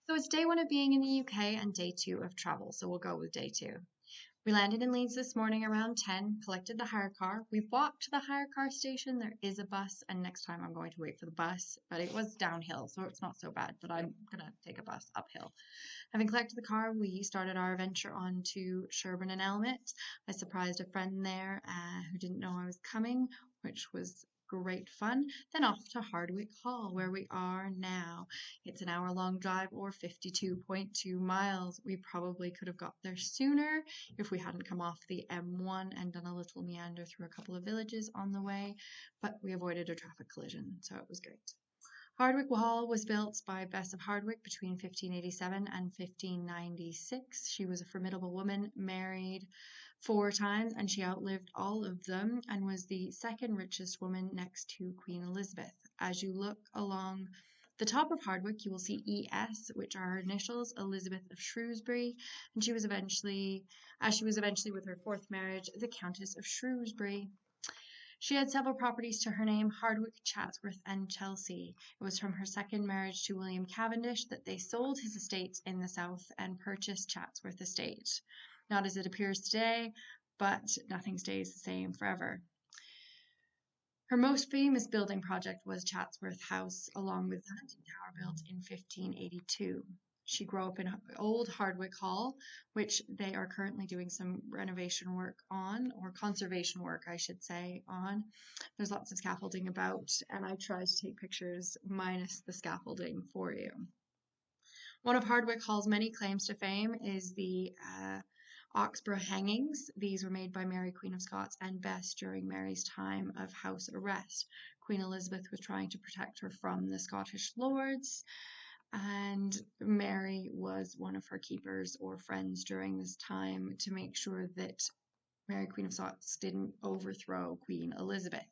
So it's day 1 of being in the UK and day 2 of travel, so we'll go with day 2. We landed in Leeds this morning around 10, collected the hire car. We walked to the hire car station. There is a bus, and next time I'm going to wait for the bus, but it was downhill, so it's not so bad, but I'm going to take a bus uphill. Having collected the car, we started our adventure on to Sherburn and Elmet. I surprised a friend there who didn't know I was coming, which was great fun. Then off to Hardwick Hall, where we are now. It's an hour-long drive or 52.2 miles. We probably could have got there sooner if we hadn't come off the M1 and done a little meander through a couple of villages on the way, but we avoided a traffic collision, so it was great. Hardwick Hall was built by Bess of Hardwick between 1587 and 1596. She was a formidable woman, married 4 times, and she outlived all of them and was the second richest woman next to Queen Elizabeth. As you look along the top of Hardwick, you will see ES, which are her initials, Elizabeth of Shrewsbury, and she was eventually with her 4th marriage, the Countess of Shrewsbury. She had several properties to her name, Hardwick, Chatsworth, and Chelsea. It was from her 2nd marriage to William Cavendish that they sold his estates in the south and purchased Chatsworth Estate. Not as it appears today, but nothing stays the same forever. Her most famous building project was Chatsworth House, along with the hunting tower built in 1582. She grew up in Old Hardwick Hall, which they are currently doing some renovation work on, or conservation work, I should say, on. There's lots of scaffolding about, and I tried to take pictures minus the scaffolding for you. One of Hardwick Hall's many claims to fame is the Oxborough hangings. These were made by Mary, Queen of Scots, and Bess during Mary's time of house arrest. Queen Elizabeth was trying to protect her from the Scottish lords, and Mary was one of her keepers or friends during this time to make sure that Mary, Queen of Scots, didn't overthrow Queen Elizabeth.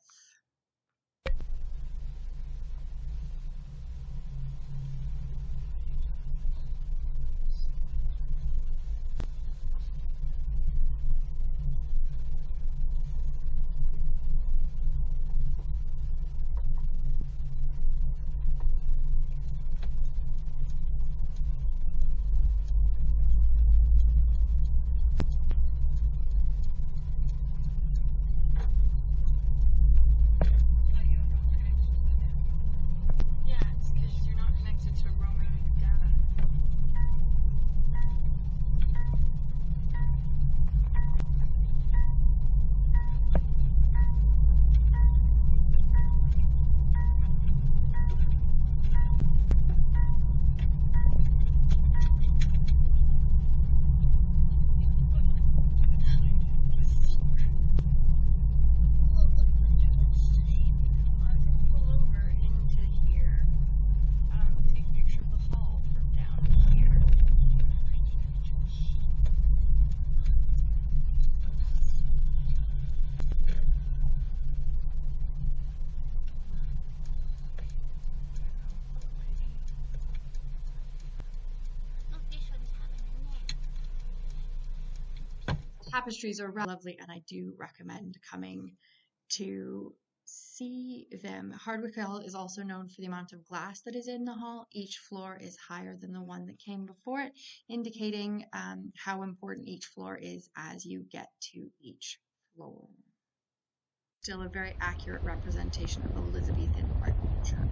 Tapestries are lovely, and I do recommend coming to see them. Hardwick Hall is also known for the amount of glass that is in the hall. Each floor is higher than the one that came before it, indicating how important each floor is as you get to each floor. Still a very accurate representation of Elizabethan architecture.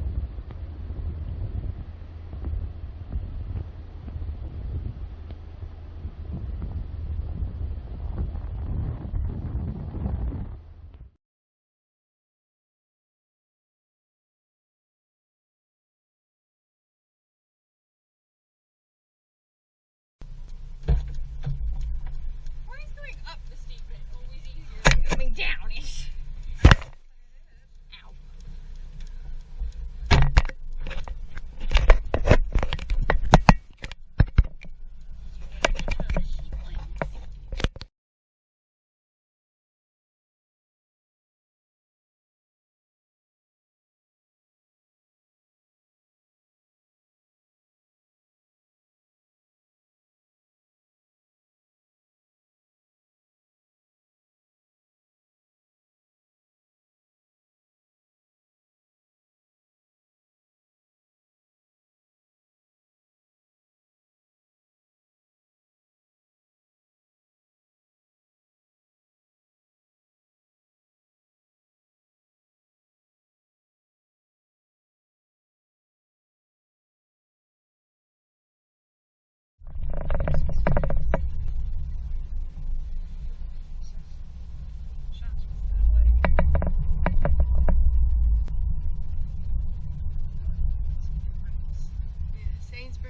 Down-ish. Ow.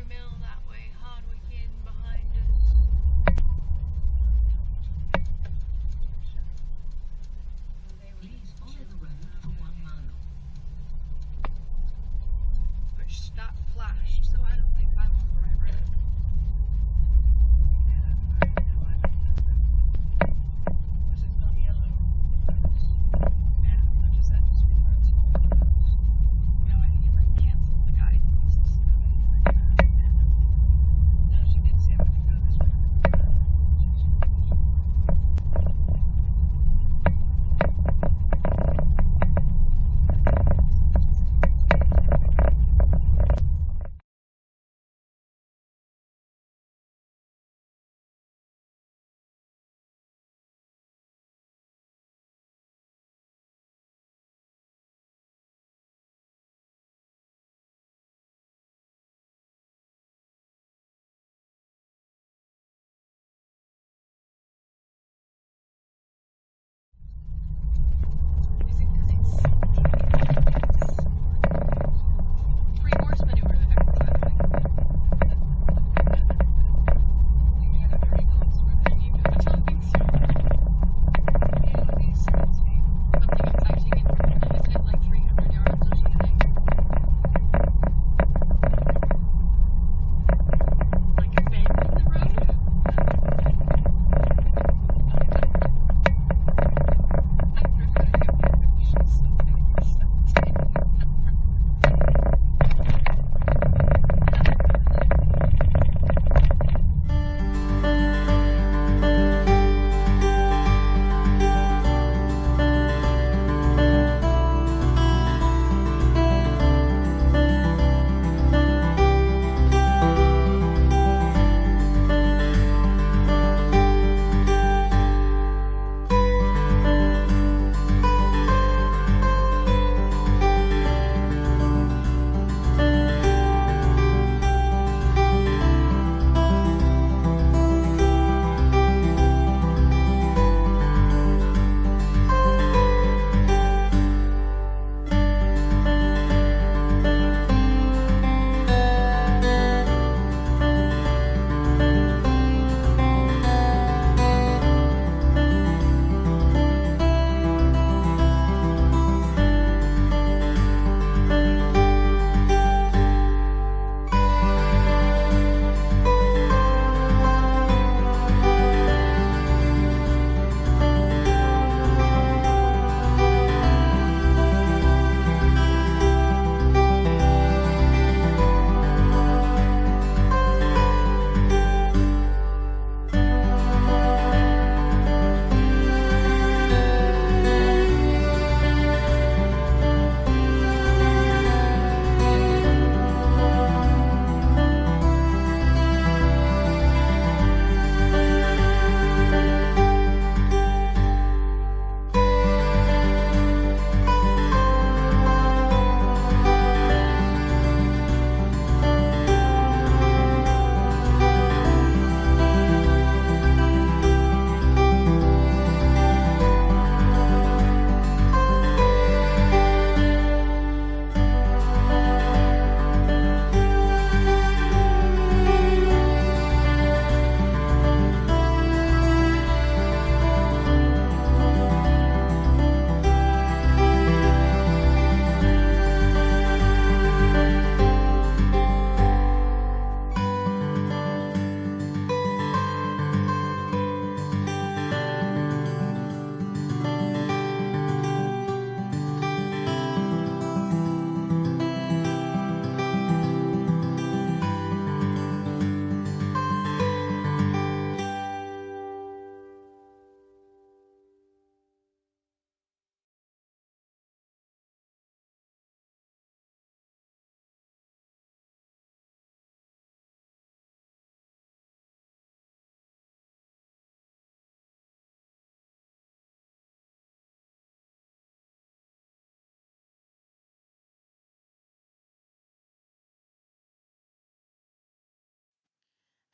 mill that way, Hardwick Inn behind us. Please follow the road for 1 mile. Which that flashed, so I don't think I'm on the right road. Because it's gone yellow. Yeah, I just had to speak for small photos. No, I think if I cancel the guidance.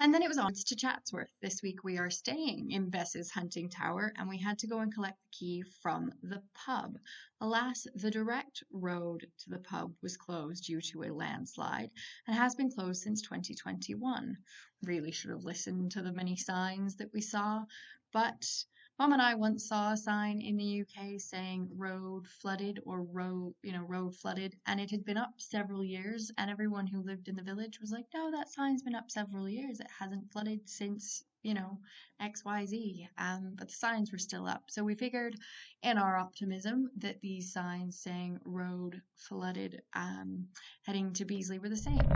And then it was on to Chatsworth. This week we are staying in Bess's hunting tower, and we had to go and collect the key from the pub. Alas, the direct road to the pub was closed due to a landslide and has been closed since 2021. Really should have listened to the many signs that we saw, but Mom and I once saw a sign in the UK saying road flooded or road flooded, and it had been up several years, and everyone who lived in the village was like, no, that sign's been up several years. It hasn't flooded since, XYZ. But the signs were still up. So we figured in our optimism that these signs saying road flooded heading to Beasley were the same.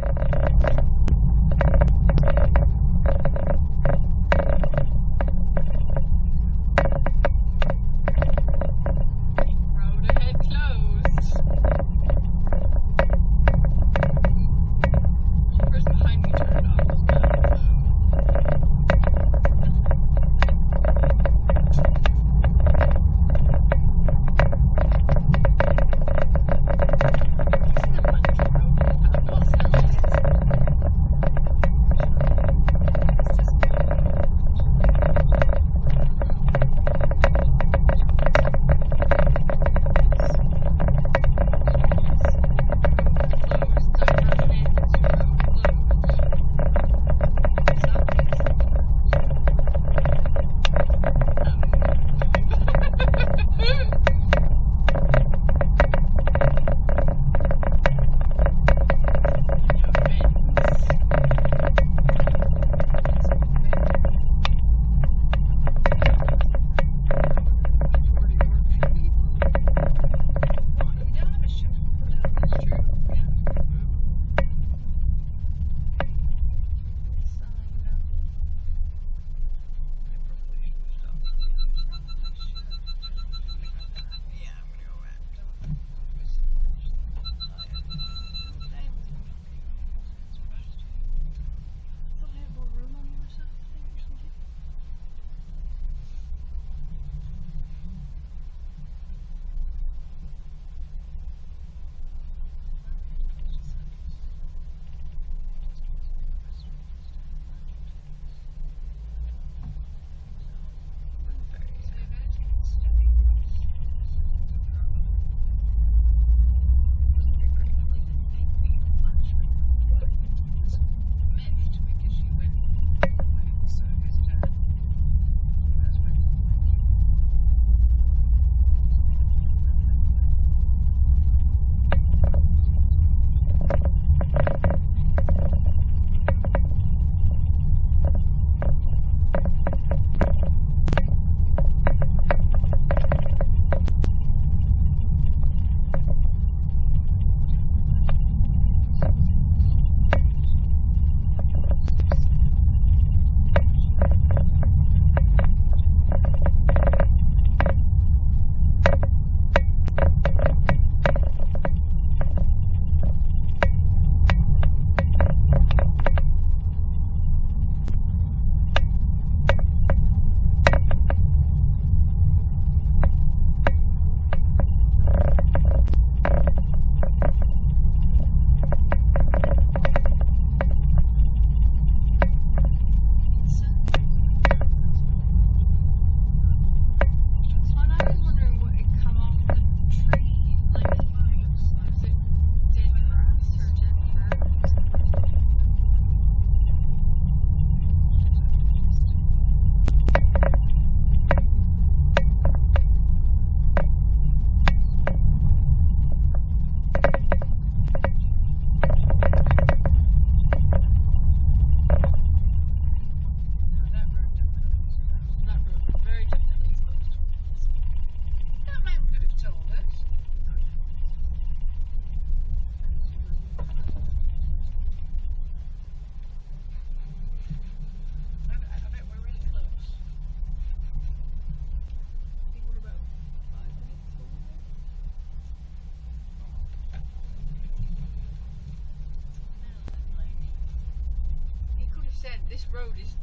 This road is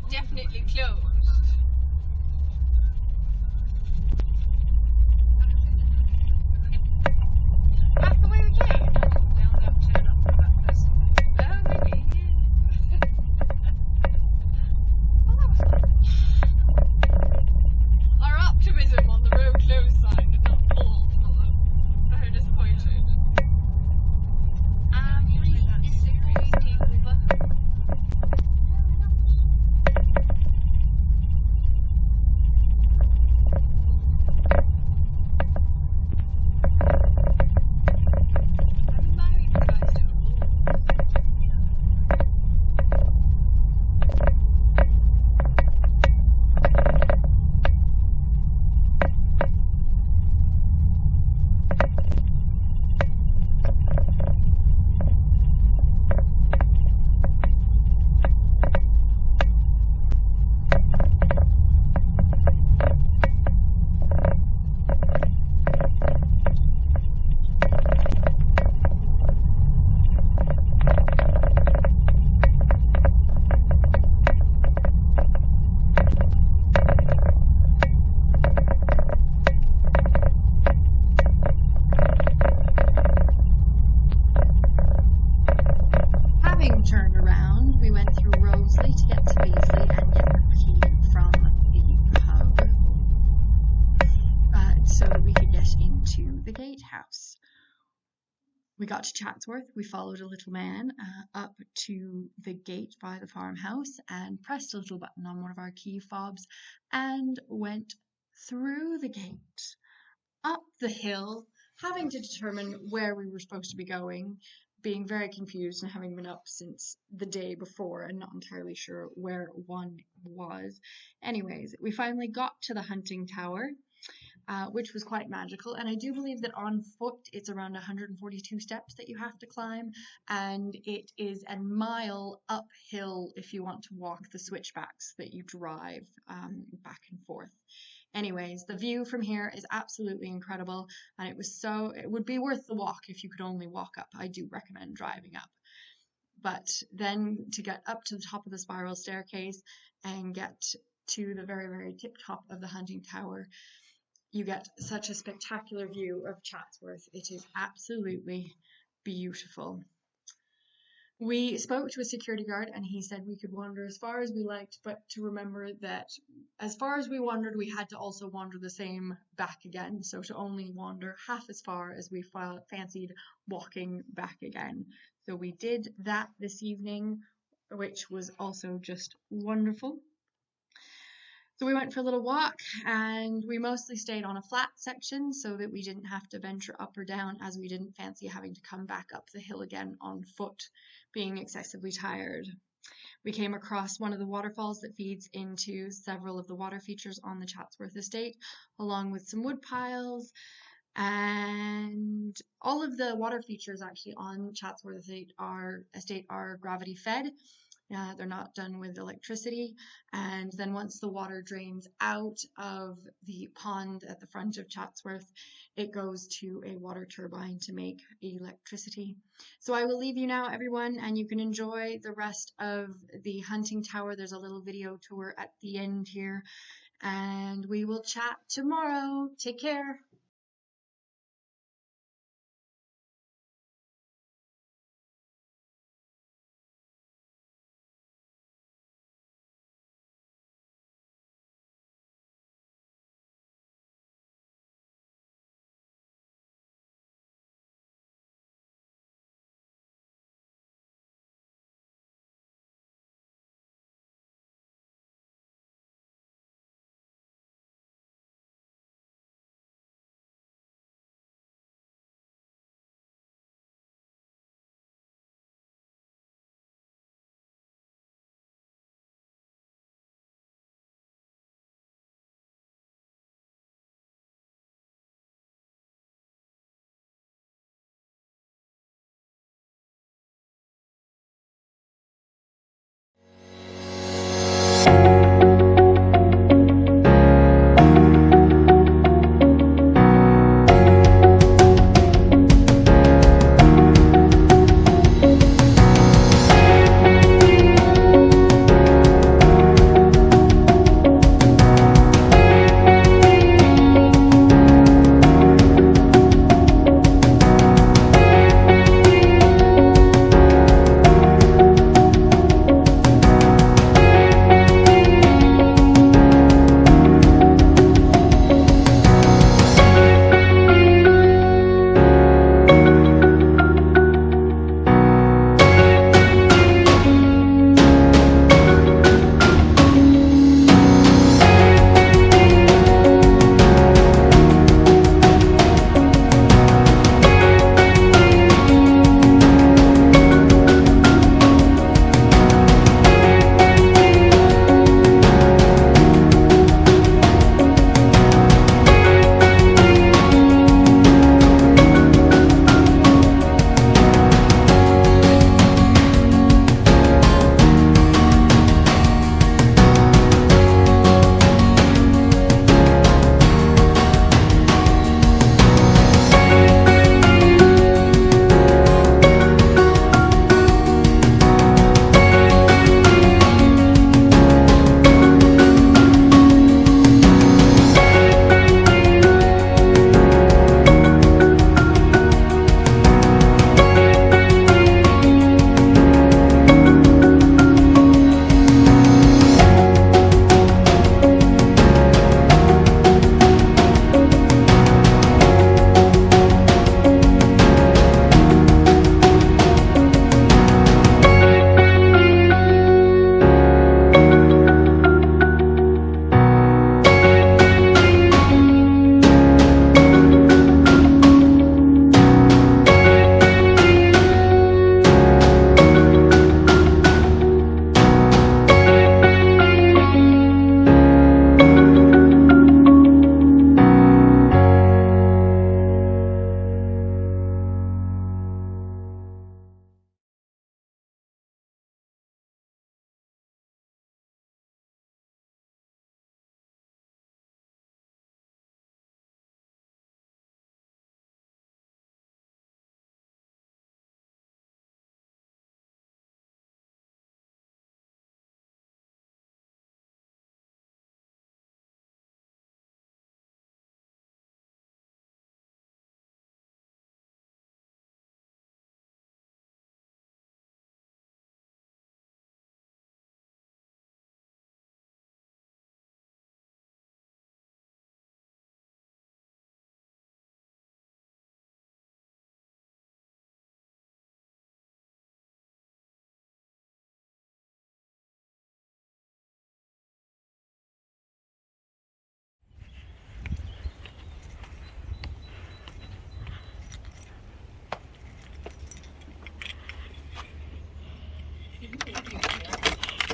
definitely closed. Back the way we came. Down that turn up that person. Oh, really? got to Chatsworth. We followed a little man up to the gate by the farmhouse and pressed a little button on one of our key fobs and went through the gate, up the hill, having to determine where we were supposed to be going, being very confused and having been up since the day before and not entirely sure where one was. Anyways, we finally got to the hunting tower, which was quite magical. And I do believe that on foot it's around 142 steps that you have to climb, and it is a mile uphill if you want to walk the switchbacks that you drive back and forth. Anyways, the view from here is absolutely incredible, and it would be worth the walk if you could only walk up. I do recommend driving up. But then to get up to the top of the spiral staircase and get to the very, very tip top of the hunting tower, you get such a spectacular view of Chatsworth. It is absolutely beautiful. We spoke to a security guard and he said we could wander as far as we liked, but to remember that as far as we wandered, we had to also wander the same back again. So to only wander half as far as we fancied walking back again. So we did that this evening, which was also just wonderful. So we went for a little walk and we mostly stayed on a flat section so that we didn't have to venture up or down, as we didn't fancy having to come back up the hill again on foot, being excessively tired. We came across one of the waterfalls that feeds into several of the water features on the Chatsworth estate, along with some wood piles, and all of the water features actually on Chatsworth estate are gravity fed. They're not done with electricity, and then once the water drains out of the pond at the front of Chatsworth, it goes to a water turbine to make electricity. So I will leave you now, everyone, and you can enjoy the rest of the hunting tower. There's a little video tour at the end here, and we will chat tomorrow. Take care.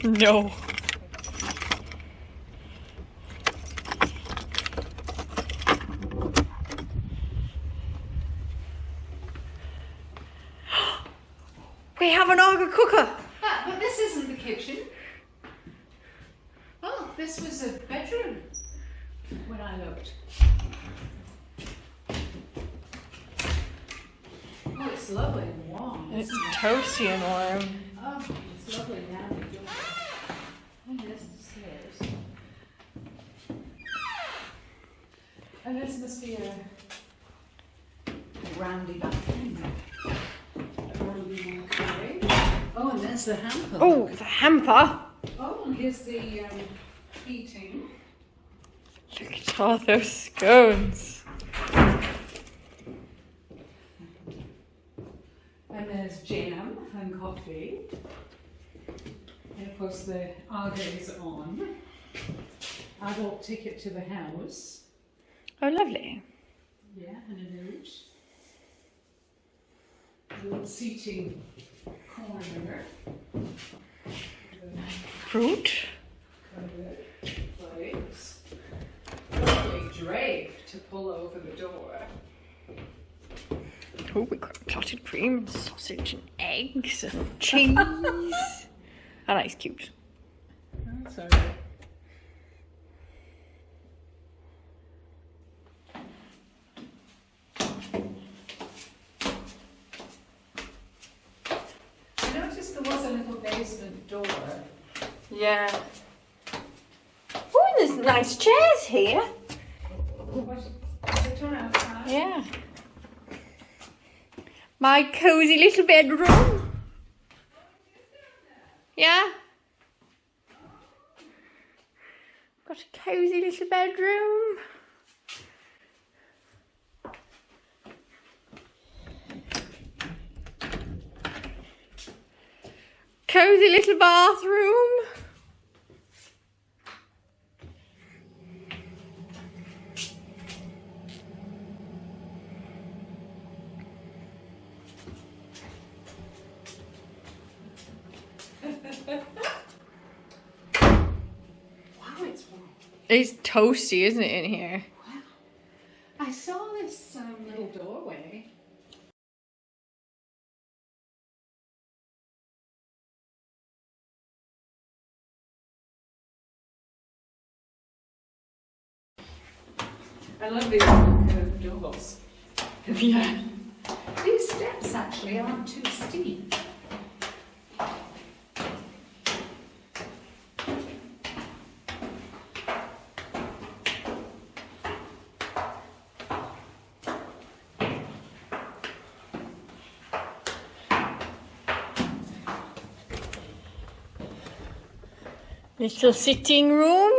No. We have an Aga cooker. But this isn't the kitchen. Oh, this was a bedroom when I looked. Oh, it's lovely and warm. It's isn't it? toasty and warm. Oh, it's lovely now. And there's the stairs. And this must be a randy bathroom. Oh, and there's the hamper. Oh, the hamper. Oh, and here's the heating. Look at all those scones. And there's jam and coffee. And of course the Aga is on. Adult ticket to the house. Oh, lovely. Yeah, and a note. A little seating corner. Fruit. Cupboard, plates. Lovely drape to pull over the door. Oh, we got clotted cream, sausage and eggs and cheese. And ice cubes. That's all right. I noticed there was a little basement door. Yeah. Oh, there's nice chairs here. What? Is it on outside? Yeah. My cozy little bedroom. Yeah. Got a cozy little bedroom. Cozy little bathroom. Wow, it's warm. It's toasty, isn't it, in here? Wow. I saw this little doorway. I love these curved doors. Yeah. These steps actually aren't too steep. Little sitting room.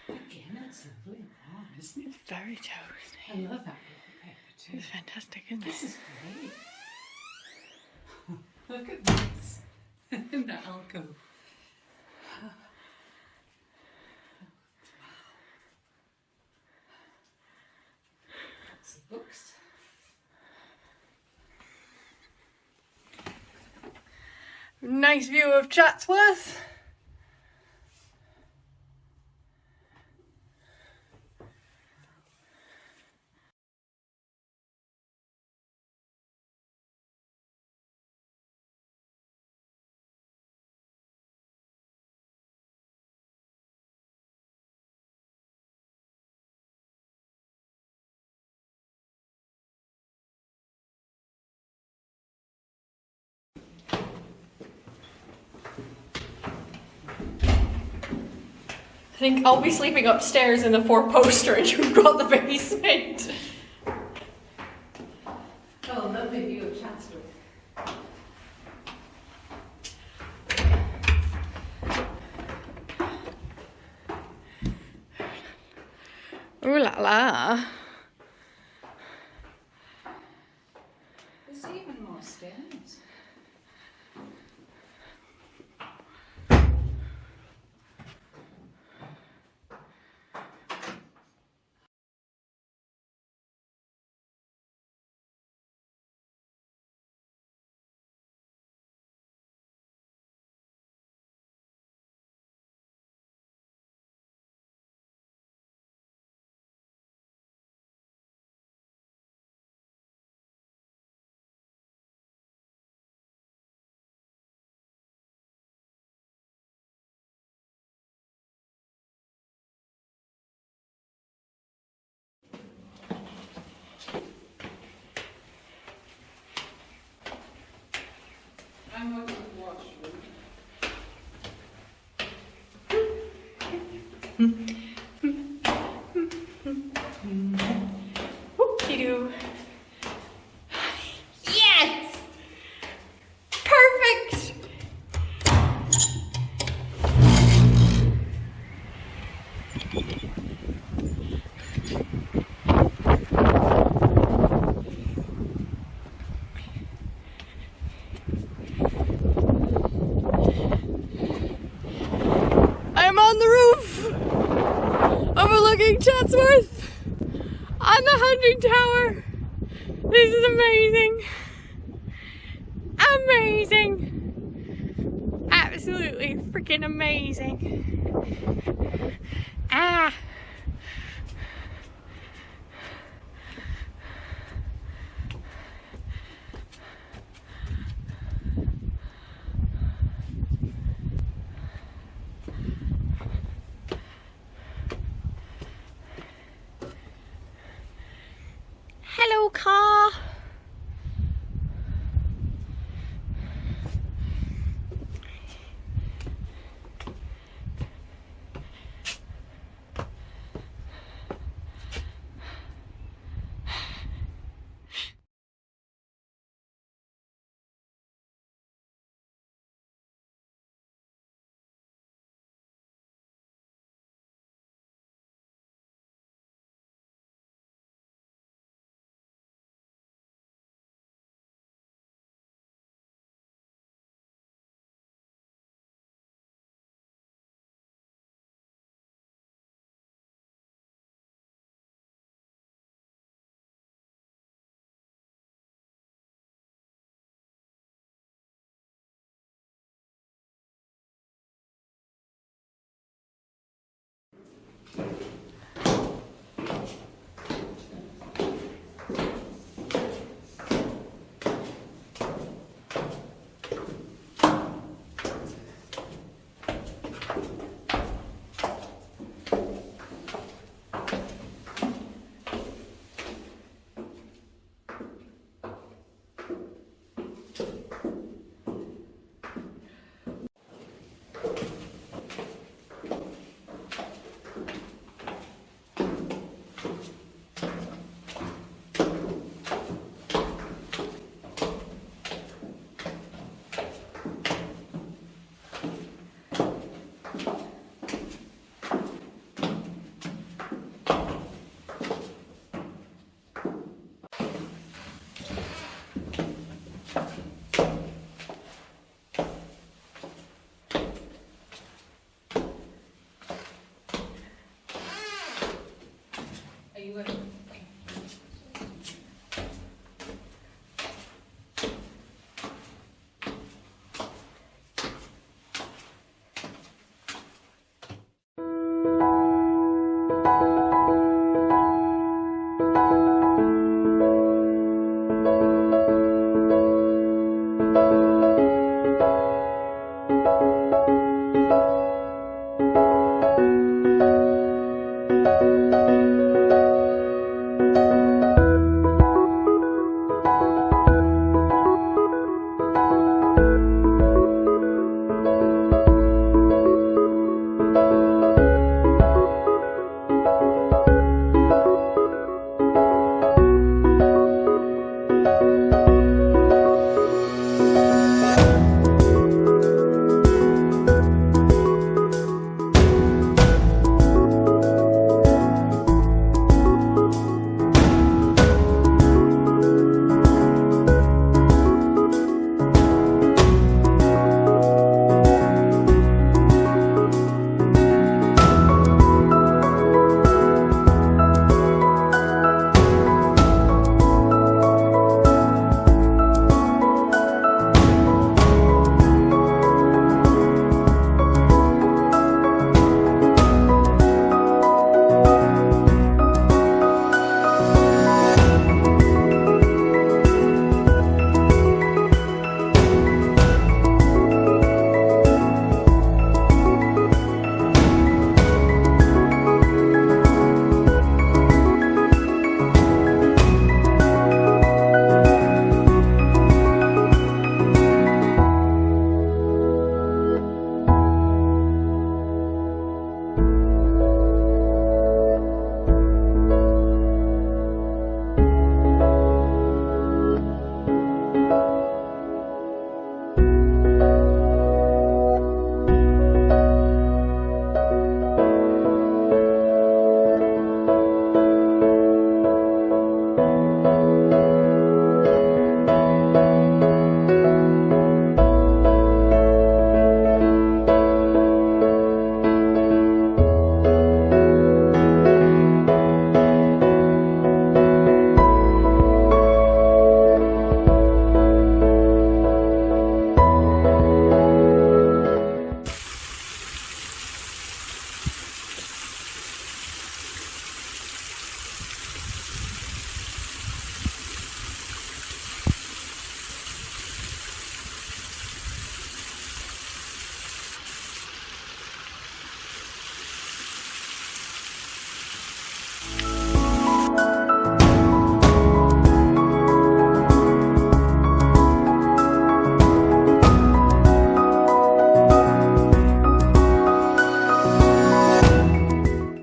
Again, it's lovely and warm, isn't it? It's very toasty. I love that wallpaper too. It's fantastic, isn't it? This is great. Look at this. In the alcove. Lots of books. Nice view of Chatsworth. I think I'll be sleeping upstairs in the four-poster and you've got the basement. Oh, lovely view of Chatsworth. Ooh la la. There's even more stairs. I'm going to the washroom. Whoop-de-doo. Yes! Perfect! I'm on the roof overlooking Chatsworth on the hunting tower. This is amazing. Amazing. Absolutely freaking amazing. Ah. Hello, car. Are you ready?